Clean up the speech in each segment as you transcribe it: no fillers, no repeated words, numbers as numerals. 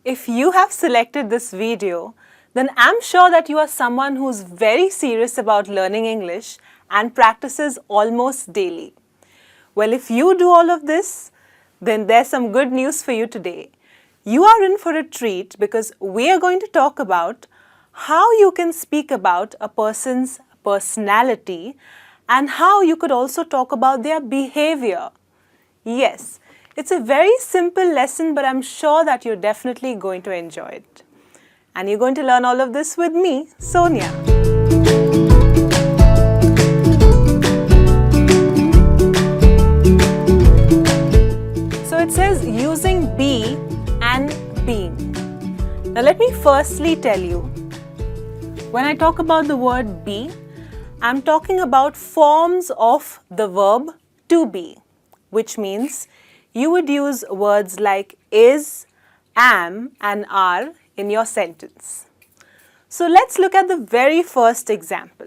If you have selected this video, then I'm sure that you are someone who's very serious about learning English and practices almost daily. Well, if you do all of this, then there's some good news for you today. You are in for a treat because we are going to talk about how you can speak about a person's personality and how you could also talk about their behavior. Yes, it's a very simple lesson, but I'm sure that you're definitely going to enjoy it. And you're going to learn all of this with me, Sonia. So it says using be and being. Now let me firstly tell you, when I talk about the word be, I'm talking about forms of the verb to be, which means you would use words like is, am and are in your sentence. So let's look at the very first example.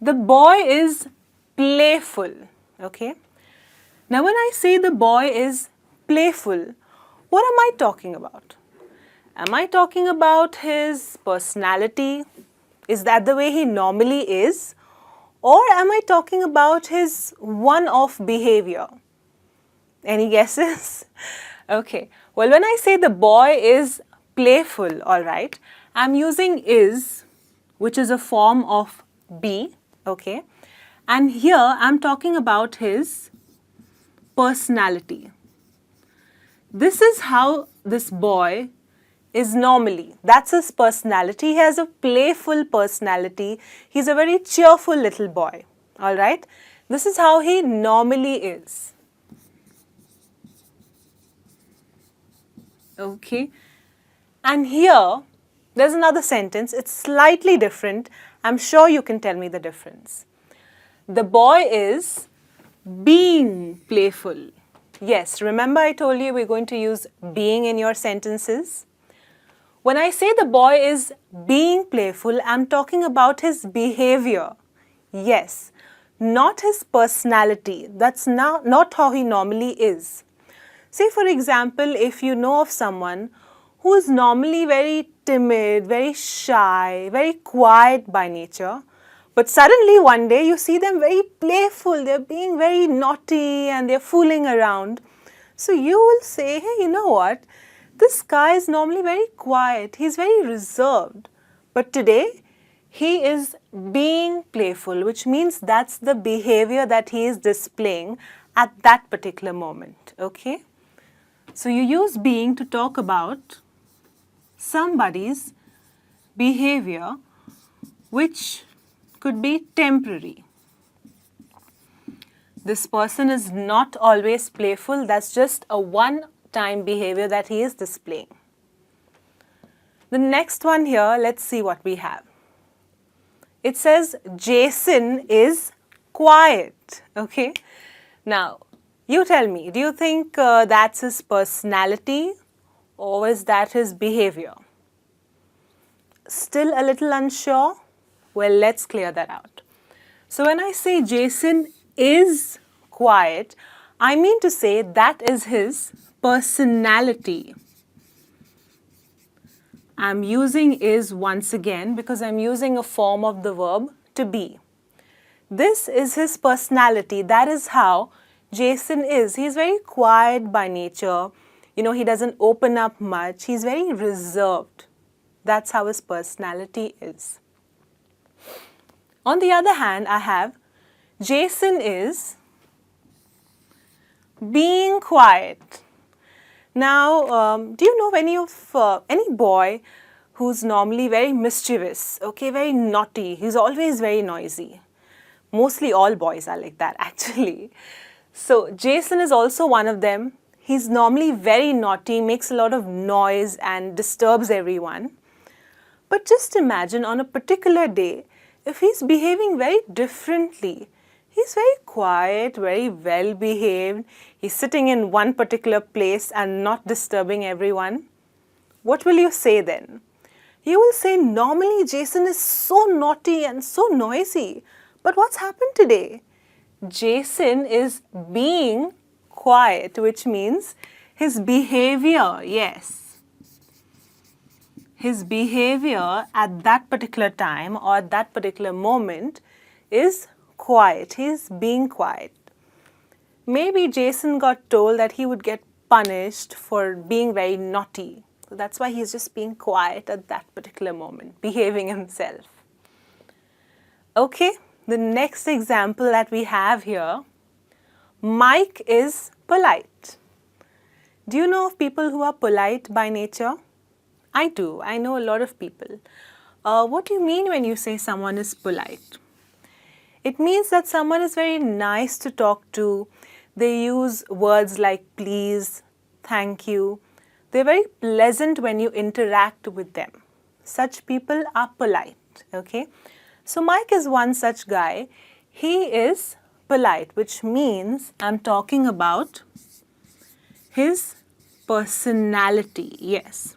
The boy is playful, okay? Now when I say the boy is playful, what am I talking about? Am I talking about his personality? Is that the way he normally is? Or am I talking about his one-off behavior? Any guesses? Okay, well when I say the boy is playful, alright, I'm using is, which is a form of be, okay, and here I'm talking about his personality. This is how this boy is normally. That's his personality. He has a playful personality. He's a very cheerful little boy, alright. This is how he normally is. Okay, and here there's another sentence. It's slightly different. I'm sure you can tell me the difference. The boy is being playful. Yes, remember I told you we're going to use being in your sentences. When I say the boy is being playful, I'm talking about his behavior. Yes, not his personality. That's not how he normally is. Say for example, if you know of someone who is normally very timid, very shy, very quiet by nature, but suddenly one day you see them very playful, they're being very naughty and they're fooling around. So you will say, hey, you know what? This guy is normally very quiet, he's very reserved. But today, he is being playful, which means that's the behavior that he is displaying at that particular moment, okay? So you use being to talk about somebody's behavior which could be temporary. This person is not always playful, that's just a one-time behavior that he is displaying. The next one here, let's see what we have. It says Jason is quiet, okay? Now, you tell me, do you think that's his personality or is that his behavior? Still a little unsure? Well, let's clear that out. So when I say Jason is quiet, I mean to say that is his personality. I'm using is once again because I'm using a form of the verb to be. This is his personality. That is how Jason is. He's very quiet by nature. You know, he doesn't open up much. He's very reserved. That's how his personality is. On the other hand, I have Jason is being quiet. Now, do you know any boy who's normally very mischievous, okay, very naughty, he's always very noisy. Mostly all boys are like that actually. So Jason is also one of them. He's normally very naughty, makes a lot of noise and disturbs everyone. But just imagine on a particular day, if he's behaving very differently, he's very quiet, very well behaved, he's sitting in one particular place and not disturbing everyone, what will you say then? You will say normally Jason is so naughty and so noisy, but what's happened today? Jason is being quiet, which means his behavior, yes, his behavior at that particular time or at that particular moment is quiet. He's being quiet. Maybe Jason got told that he would get punished for being very naughty. So that's why he's just being quiet at that particular moment, behaving himself. Okay, the next example that we have here, Mike is polite. Do you know of people who are polite by nature? I do. I know a lot of people. What do you mean when you say someone is polite? It means that someone is very nice to talk to. They use words like please, thank you. They're very pleasant when you interact with them. Such people are polite, okay? So Mike is one such guy. He is polite, which means I'm talking about his personality, yes.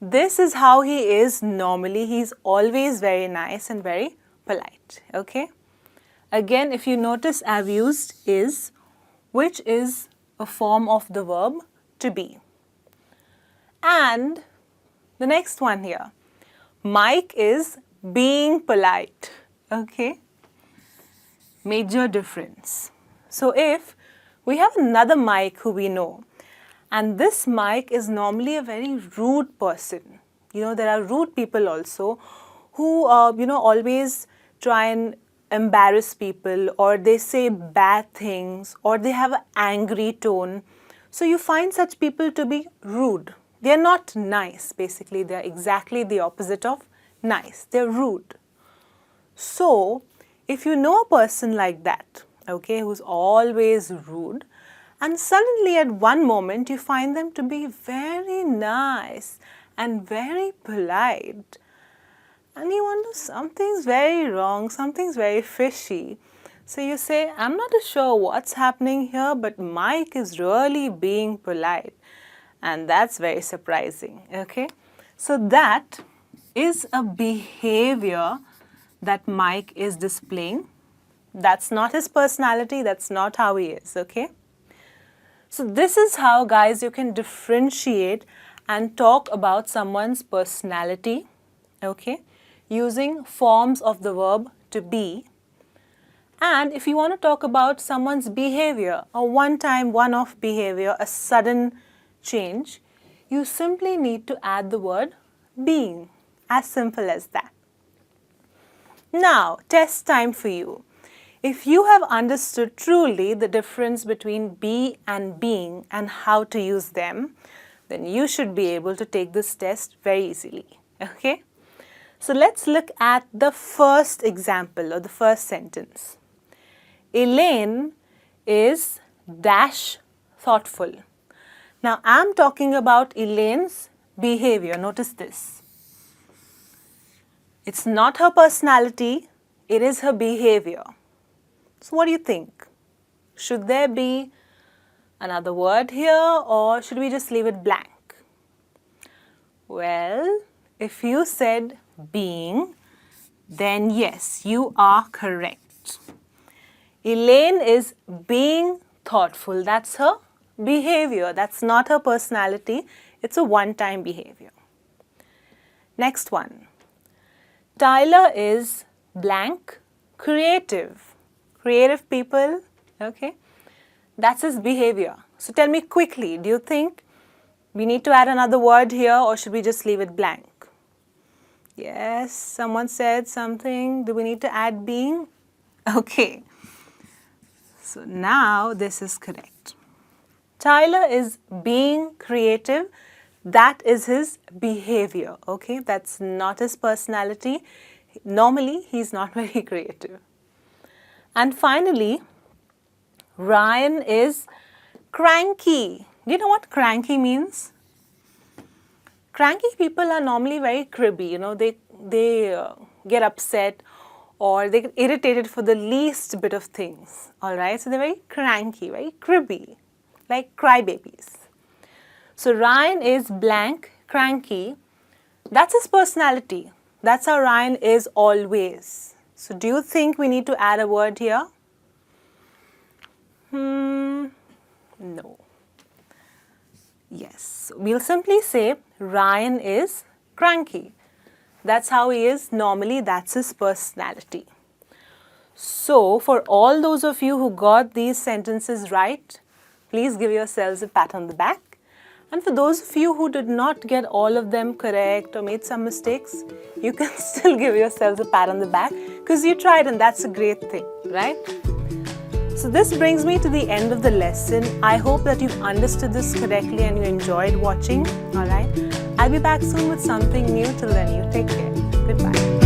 This is how he is normally. He's always very nice and very polite, okay? Again, if you notice, I've used is, which is a form of the verb to be. And the next one here, Mike is being polite, okay? Major difference. So if we have another Mike who we know, and this Mike is normally a very rude person. You know, there are rude people also who, always try and embarrass people, or they say bad things, or they have an angry tone. So you find such people to be rude. They are not nice, basically. They are exactly the opposite of nice. They are rude. So if you know a person like that, okay, who's always rude, and suddenly at one moment you find them to be very nice and very polite, and you wonder something's very wrong, something's very fishy. So you say, I'm not sure what's happening here, but Mike is really being polite. And that's very surprising, okay? So that is a behavior that Mike is displaying. That's not his personality, that's not how he is, okay? So this is how, guys, you can differentiate and talk about someone's personality, okay, using forms of the verb to be. And if you want to talk about someone's behavior, a one-time, one-off behavior, a sudden change, you simply need to add the word being. As simple as that. Now, test time for you. If you have understood truly the difference between be and being and how to use them, then you should be able to take this test very easily, okay? So let's look at the first example or the first sentence. Elaine is dash thoughtful. Now I'm talking about Elaine's behavior. Notice this. It's not her personality, it is her behavior. So what do you think? Should there be another word here, or should we just leave it blank? Well, if you said being, then yes, you are correct. Elaine is being thoughtful. That's her behavior. That's not her personality. It's a one-time behavior. Next one. Tyler is blank creative. Creative people, okay? That's his behavior. So tell me quickly, do you think we need to add another word here, or should we just leave it blank? Yes, someone said something. Do we need to add being? Okay. So now this is correct. Tyler is being creative. That is his behavior, okay? That's not his personality. Normally, he's not very creative. And finally, Ryan is cranky. Do you know what cranky means? Cranky people are normally very cribby, you know, they get upset or they get irritated for the least bit of things, all right? So they're very cranky, very cribby, like crybabies. So Ryan is blank, cranky. That's his personality. That's how Ryan is always. So do you think we need to add a word here? No. Yes, we'll simply say Ryan is cranky. That's how he is normally, that's his personality. So, for all those of you who got these sentences right, please give yourselves a pat on the back. And for those of you who did not get all of them correct or made some mistakes, you can still give yourselves a pat on the back because you tried and that's a great thing, right? So this brings me to the end of the lesson. I hope that you've understood this correctly and you enjoyed watching, alright? I'll be back soon with something new. Till then, you take care. Goodbye.